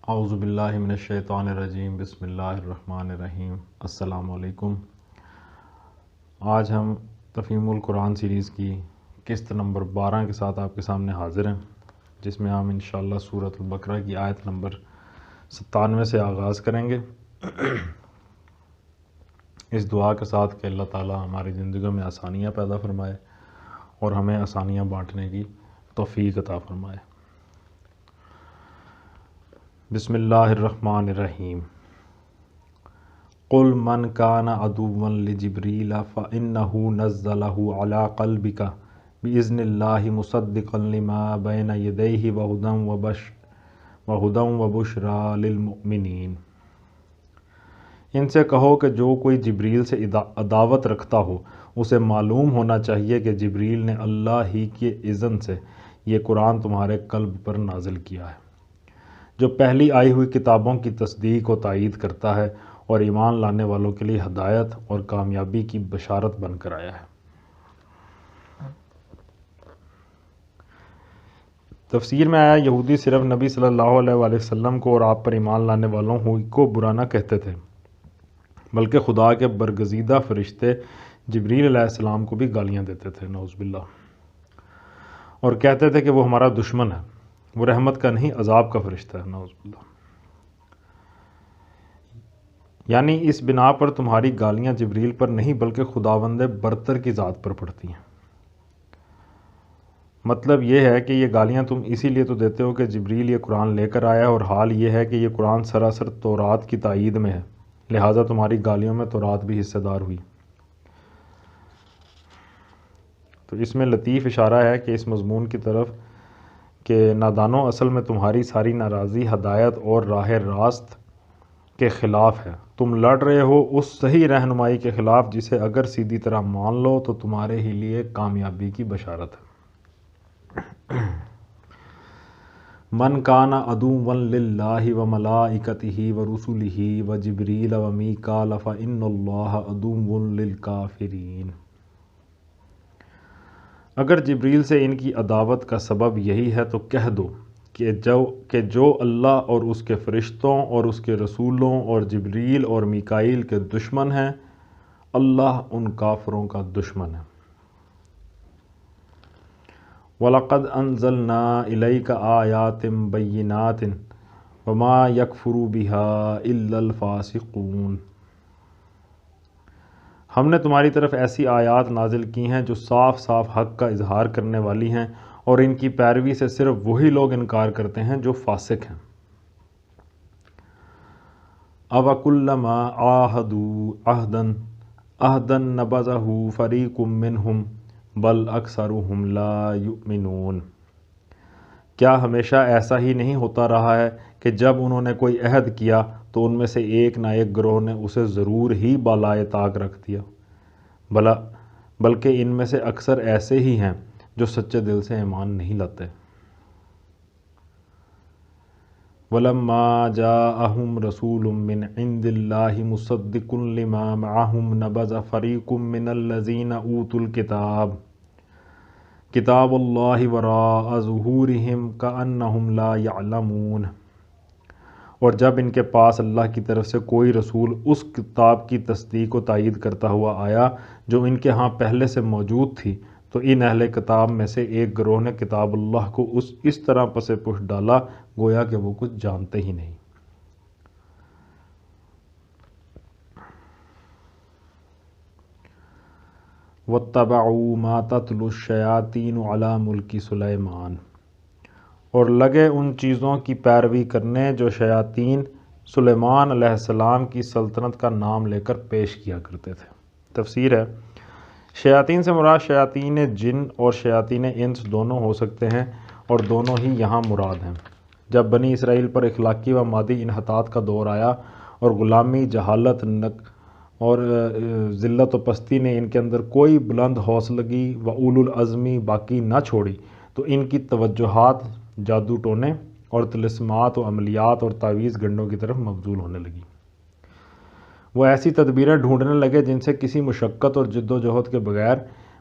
اعوذ باللہ من الشیطان الرجیم، بسم اللہ الرحمن الرحیم۔ السلام علیکم۔ آج ہم تفہیم القرآن سیریز کی قسط نمبر 12 کے ساتھ آپ کے سامنے حاضر ہیں، جس میں ہم انشاءاللہ سورۃ البقرہ کی آیت نمبر 97 سے آغاز کریں گے، اس دعا کے ساتھ کہ اللہ تعالی ہماری زندگیوں میں آسانیاں پیدا فرمائے اور ہمیں آسانیاں بانٹنے کی توفیق عطا فرمائے۔ بسم اللہ الرحمن الرحیم۔ قل من کان عدوا لجبریل فإنہ نزلہ علی قلبک بإذن اللہ مصدقا لما بین یدیہ وہدی وبشری للمؤمنین۔ ان سے کہو کہ جو کوئی جبریل سے عداوت رکھتا ہو اسے معلوم ہونا چاہیے کہ جبریل نے اللہ ہی کے اذن سے یہ قرآن تمہارے قلب پر نازل کیا ہے، جو پہلی آئی ہوئی کتابوں کی تصدیق و تائید کرتا ہے اور ایمان لانے والوں کے لیے ہدایت اور کامیابی کی بشارت بن کر آیا ہے۔ تفسیر میں آیا یہودی صرف نبی صلی اللہ علیہ وآلہ وسلم کو اور آپ پر ایمان لانے والوں کو برا نہ کہتے تھے، بلکہ خدا کے برگزیدہ فرشتے جبریل علیہ السلام کو بھی گالیاں دیتے تھے، نعوذ باللہ، اور کہتے تھے کہ وہ ہمارا دشمن ہے، وہ رحمت کا نہیں عذاب کا فرشتہ ہے، نعوذ باللہ۔ یعنی اس بنا پر تمہاری گالیاں جبریل پر نہیں بلکہ خداوند برتر کی ذات پر پڑتی ہیں۔ مطلب یہ ہے کہ یہ گالیاں تم اسی لیے تو دیتے ہو کہ جبریل یہ قرآن لے کر آیا ہے، اور حال یہ ہے کہ یہ قرآن سراسر تورات کی تائید میں ہے، لہٰذا تمہاری گالیوں میں تورات بھی حصہ دار ہوئی۔ تو اس میں لطیف اشارہ ہے کہ اس مضمون کی طرف کہ نادانوں، اصل میں تمہاری ساری ناراضی ہدایت اور راہ راست کے خلاف ہے۔ تم لڑ رہے ہو اس صحیح رہنمائی کے خلاف جسے اگر سیدھی طرح مان لو تو تمہارے ہی لیے کامیابی کی بشارت ہے۔ من کان عدوا للہ وملائکتہ ورسلہ وجبریل ومیکال فإن اللہ عدو للکافرین۔ اگر جبریل سے ان کی عداوت کا سبب یہی ہے تو کہہ دو کہ جو اللہ اور اس کے فرشتوں اور اس کے رسولوں اور جبریل اور میکائیل کے دشمن ہیں، اللہ ان کافروں کا دشمن ہے۔ وَلَقَدْ أَنزَلْنَا إِلَيْكَ آيَاتٍ بَيِّنَاتٍ وَمَا يَكْفُرُ بِهَا إِلَّا الْفَاسِقُونَ۔ ہم نے تمہاری طرف ایسی آیات نازل کی ہیں جو صاف صاف حق کا اظہار کرنے والی ہیں، اور ان کی پیروی سے صرف وہی لوگ انکار کرتے ہیں جو فاسق ہیں۔ أَوَكُلَّمَا عَاهَدُوا عَهْدًا نَبَذَهُ فَرِيقٌ مِّنْهُمْ بل اکثرهم لا یؤمنون۔ کیا ہمیشہ ایسا ہی نہیں ہوتا رہا ہے کہ جب انہوں نے کوئی عہد کیا تو ان میں سے ایک نہ ایک گروہ نے اسے ضرور ہی بالائے طاق رکھ دیا، بلکہ ان میں سے اکثر ایسے ہی ہیں جو سچے دل سے ایمان نہیں لاتے۔ وَلَمَّا جَاءَهُمْ رَسُولٌ مِّنْ عِندِ اللَّهِ مُصَدِّقٌ لِّمَا مَعَهُمْ نَبَذَ فَرِيقٌ مِّنَ الَّذِينَ أُوتُوا الْكِتَابَ كِتَابَ اللَّهِ وَرَاءَ ظُهُورِهِمْ كَأَنَّهُمْ لَا يَعْلَمُونَ۔ اور جب ان کے پاس اللہ کی طرف سے کوئی رسول اس کتاب کی تصدیق و تائید کرتا ہوا آیا جو ان کے ہاں پہلے سے موجود تھی، تو ان اہل کتاب میں سے ایک گروہ نے کتاب اللہ کو اس طرح پس پش ڈالا گویا کہ وہ کچھ جانتے ہی نہیں۔ وَاتَّبَعُوا مَا تَتْلُو الشَّيَاطِينُ عَلَى مُلْكِ سُلَيْمَانَ۔ اور لگے ان چیزوں کی پیروی کرنے جو شیاطین سلیمان علیہ السلام کی سلطنت کا نام لے کر پیش کیا کرتے تھے۔ تفسیر ہے، شیاطین سے مراد شیاطین جن اور شیاطین انس دونوں ہو سکتے ہیں، اور دونوں ہی یہاں مراد ہیں۔ جب بنی اسرائیل پر اخلاقی و مادی انحطاط کا دور آیا اور غلامی، جہالت اور ذلت و پستی نے ان کے اندر کوئی بلند حوصلگی و اولو العزمی باقی نہ چھوڑی، تو ان کی توجہات جادو ٹونے اور طلسمات و عملیات اور تعویذ گنڈوں کی طرف مبذول ہونے لگی۔ وہ ایسی تدبیریں ڈھونڈنے لگے جن سے کسی مشقت اور جد و جہد کے بغیر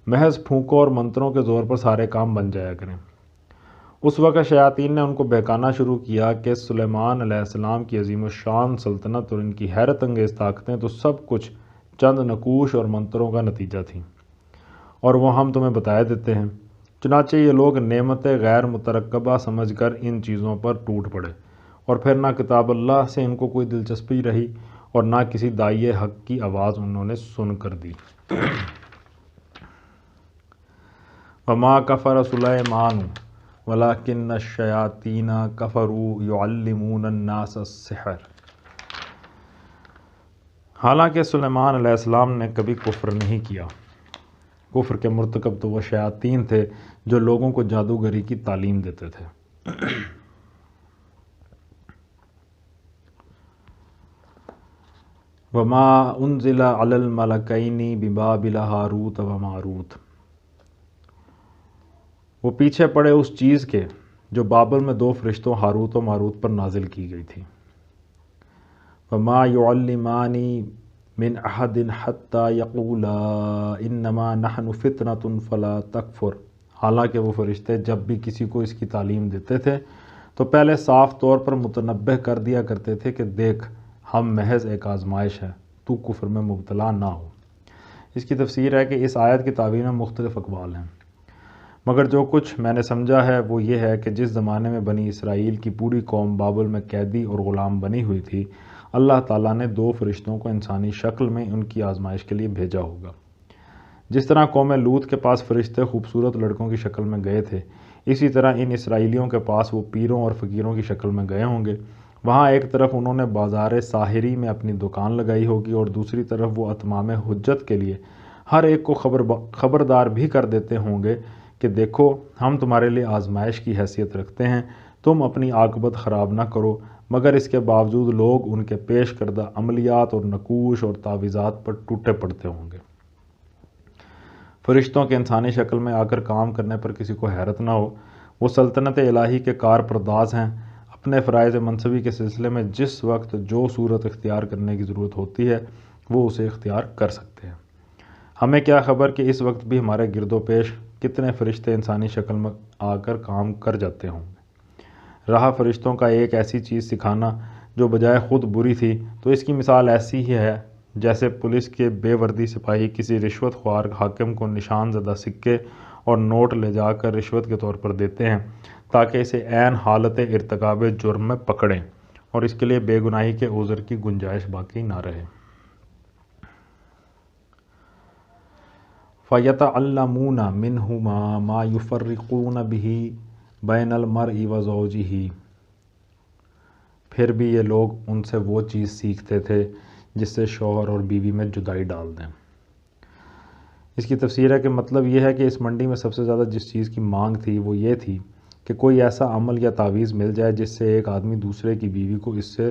محض پھونکوں اور منتروں کے زور پر سارے کام بن جایا کریں۔ اس وقت شیاطین نے ان کو بہکانا شروع کیا کہ سلیمان علیہ السلام کی عظیم الشان سلطنت اور ان کی حیرت انگیز طاقتیں تو سب کچھ چند نقوش اور منتروں کا نتیجہ تھیں، اور وہ ہم تمہیں بتائے دیتے ہیں۔ چنانچہ یہ لوگ نعمت غیر مترکبہ سمجھ کر ان چیزوں پر ٹوٹ پڑے، اور پھر نہ کتاب اللہ سے ان کو کوئی دلچسپی رہی اور نہ کسی داعی حق کی آواز انہوں نے سن کر دی۔ وما کفر سلیمان ولکن الشیاطین کفروا یعلمون الناس السحر۔ حالانکہ سلیمان علیہ السلام نے کبھی کفر نہیں کیا۔ کفر کے مرتکب تو وہ شیاطین تھے جو لوگوں کو جادوگری کی تعلیم دیتے تھے۔ وما انزل علی الملکین ببابل ہاروت و ماروت۔ وہ پیچھے پڑے اس چیز کے جو بابل میں 2 فرشتوں ہاروت و ماروت پر نازل کی گئی تھی۔ وما يعلمان من احد حتى يقولا انما نحن فتنة فلا تکفر۔ حالانکہ وہ فرشتے جب بھی کسی کو اس کی تعلیم دیتے تھے تو پہلے صاف طور پر متنبہ کر دیا کرتے تھے کہ دیکھ ہم محض ایک آزمائش ہے، تو کفر میں مبتلا نہ ہو۔ اس کی تفسیر ہے کہ اس آیت کی تعبیر میں مختلف اقوال ہیں، مگر جو کچھ میں نے سمجھا ہے وہ یہ ہے کہ جس زمانے میں بنی اسرائیل کی پوری قوم بابل میں قیدی اور غلام بنی ہوئی تھی، اللہ تعالیٰ نے 2 فرشتوں کو انسانی شکل میں ان کی آزمائش کے لیے بھیجا ہوگا۔ جس طرح قوم لوط کے پاس فرشتے خوبصورت لڑکوں کی شکل میں گئے تھے، اسی طرح ان اسرائیلیوں کے پاس وہ پیروں اور فقیروں کی شکل میں گئے ہوں گے۔ وہاں ایک طرف انہوں نے بازار ساحری میں اپنی دکان لگائی ہوگی، اور دوسری طرف وہ اتمام حجت کے لیے ہر ایک کو خبردار بھی کر دیتے ہوں گے کہ دیکھو ہم تمہارے لیے آزمائش کی حیثیت رکھتے ہیں، تم اپنی عاقبت خراب نہ کرو، مگر اس کے باوجود لوگ ان کے پیش کردہ عملیات اور نقوش اور تعویذات پر ٹوٹے پڑتے ہوں گے۔ فرشتوں کے انسانی شکل میں آ کر کام کرنے پر کسی کو حیرت نہ ہو، وہ سلطنت الہی کے کار پرداز ہیں۔ اپنے فرائض منصبی کے سلسلے میں جس وقت جو صورت اختیار کرنے کی ضرورت ہوتی ہے وہ اسے اختیار کر سکتے ہیں۔ ہمیں کیا خبر کہ اس وقت بھی ہمارے گرد و پیش کتنے فرشتے انسانی شکل میں آ کر کام کر جاتے ہوں گے۔ رہا فرشتوں کا ایک ایسی چیز سکھانا جو بجائے خود بری تھی، تو اس کی مثال ایسی ہی ہے جیسے پولیس کے بے وردی سپاہی کسی رشوت خوار حاکم کو نشان زدہ سکے اور نوٹ لے جا کر رشوت کے طور پر دیتے ہیں تاکہ اسے عین حالت ارتکاب جرم میں پکڑیں، اور اس کے لیے بے گناہی کے عذر کی گنجائش باقی نہ رہے۔ فَيَتَعَلَّمُونَ مِنْهُمَا مَا يُفَرِّقُونَ بِهِ بَيْنَ الْمَرْءِ وَزَوْجِهِ۔ پھر بھی یہ لوگ ان سے وہ چیز سیکھتے تھے جس سے شوہر اور بیوی میں جدائی ڈال دیں۔ اس کی تفسیر ہے کہ مطلب یہ ہے کہ اس منڈی میں سب سے زیادہ جس چیز کی مانگ تھی وہ یہ تھی کہ کوئی ایسا عمل یا تعویذ مل جائے جس سے ایک آدمی دوسرے کی بیوی کو اس سے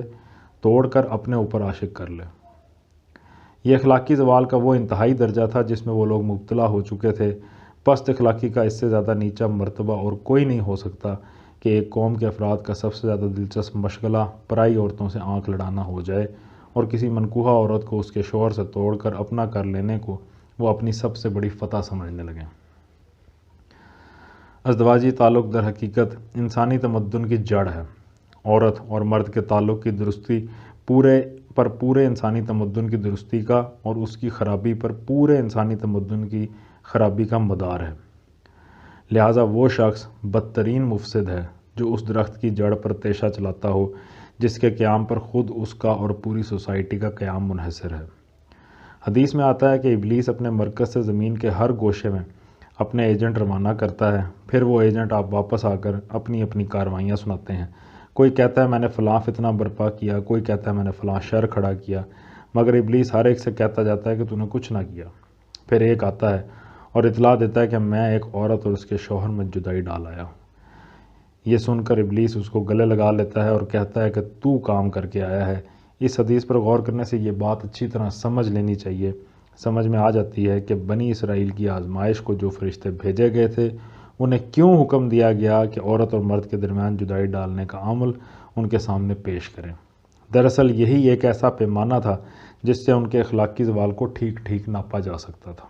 توڑ کر اپنے اوپر عاشق کر لے۔ یہ اخلاقی زوال کا وہ انتہائی درجہ تھا جس میں وہ لوگ مبتلا ہو چکے تھے۔ پست اخلاقی کا اس سے زیادہ نیچا مرتبہ اور کوئی نہیں ہو سکتا کہ ایک قوم کے افراد کا سب سے زیادہ دلچسپ مشغلہ پرائی عورتوں سے آنکھ لڑانا ہو جائے، اور کسی منکوحہ عورت کو اس کے شوہر سے توڑ کر اپنا کر لینے کو وہ اپنی سب سے بڑی فتح سمجھنے لگیں۔ ازدواجی تعلق در حقیقت انسانی تمدن کی جڑ ہے۔ عورت اور مرد کے تعلق کی درستی پورے انسانی تمدن کی درستی کا اور اس کی خرابی پر پورے انسانی تمدن کی خرابی کا مدار ہے۔ لہٰذا وہ شخص بدترین مفسد ہے جو اس درخت کی جڑ پر تیشہ چلاتا ہو جس کے قیام پر خود اس کا اور پوری سوسائٹی کا قیام منحصر ہے۔ حدیث میں آتا ہے کہ ابلیس اپنے مرکز سے زمین کے ہر گوشے میں اپنے ایجنٹ روانہ کرتا ہے، پھر وہ ایجنٹ آپ واپس آ کر اپنی اپنی کارروائیاں سناتے ہیں۔ کوئی کہتا ہے میں نے فلاں فتنہ برپا کیا، کوئی کہتا ہے میں نے فلاں شر کھڑا کیا، مگر ابلیس ہر ایک سے کہتا جاتا ہے کہ تو نے کچھ نہ کیا۔ پھر ایک آتا ہے اور اطلاع دیتا ہے کہ میں ایک عورت اور اس کے شوہر میں جدائی ڈال آیا ہوں۔ یہ سن کر ابلیس اس کو گلے لگا لیتا ہے اور کہتا ہے کہ تو کام کر کے آیا ہے۔ اس حدیث پر غور کرنے سے یہ بات اچھی طرح سمجھ لینی چاہیے۔ سمجھ میں آ جاتی ہے کہ بنی اسرائیل کی آزمائش کو جو فرشتے بھیجے گئے تھے انہیں کیوں حکم دیا گیا کہ عورت اور مرد کے درمیان جدائی ڈالنے کا عمل ان کے سامنے پیش کریں۔ دراصل یہی ایک ایسا پیمانہ تھا جس سے ان کے اخلاقی زوال کو ٹھیک ٹھیک ناپا جا سکتا تھا۔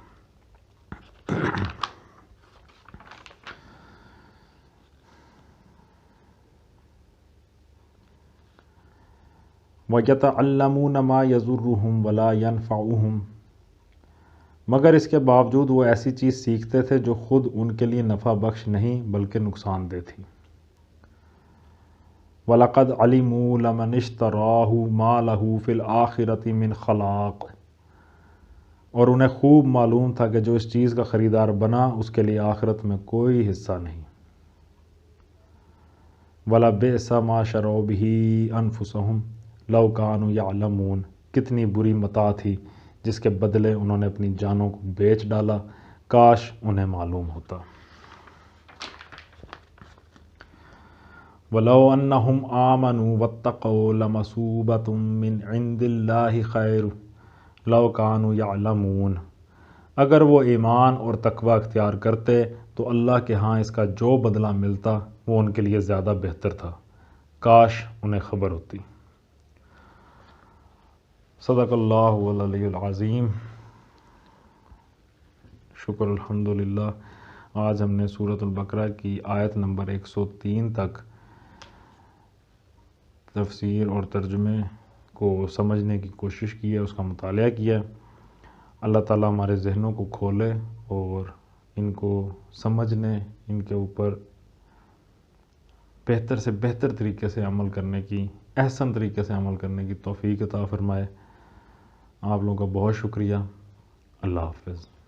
وَيَتَعَلَّمُونَ مَا يَضُرُّهُمْ وَلَا يَنفَعُهُمْ، مگر اس کے باوجود وہ ایسی چیز سیکھتے تھے جو خود ان کے لیے نفع بخش نہیں بلکہ نقصان دہ تھی۔ وَلَقَدْ عَلِمُوا لَمَنِ اشْتَرَاهُ مَا لَهُ فِي الْآخِرَةِ مِنْ خَلَاقٍ، اور انہیں خوب معلوم تھا کہ جو اس چیز کا خریدار بنا اس کے لیے آخرت میں کوئی حصہ نہیں۔ وَلَبِئْسَ مَا شَرَوْا بِهِ أَنفُسَهُمْ لَوْ كَانُوا يَعْلَمُونَ، کتنی بری متاع تھی جس کے بدلے انہوں نے اپنی جانوں کو بیچ ڈالا، کاش انہیں معلوم ہوتا۔ وَلَوْ أَنَّهُمْ آمَنُوا وَاتَّقَوْا لَمَثُوبَةٌ مِّنْ عِندِ اللَّهِ خَيْرٌ لَوْ كَانُوا يَعْلَمُونَ، اگر وہ ایمان اور تقوی اختیار کرتے تو اللہ کے ہاں اس کا جو بدلہ ملتا وہ ان کے لیے زیادہ بہتر تھا، کاش انہیں خبر ہوتی۔ صدق اللہ العلی العظیم۔ شکر الحمدللہ۔ آج ہم نے سورۃ البقرہ کی آیت نمبر 103 تک تفسیر اور ترجمے کو سمجھنے کی کوشش کی ہے، اس کا مطالعہ کیا ہے۔ اللہ تعالیٰ ہمارے ذہنوں کو کھولے اور ان کو سمجھنے، ان کے اوپر بہتر سے بہتر طریقے سے عمل کرنے کی، احسن طریقے سے عمل کرنے کی توفیق عطا فرمائے۔ آپ لوگوں کا بہت شکریہ۔ اللہ حافظ۔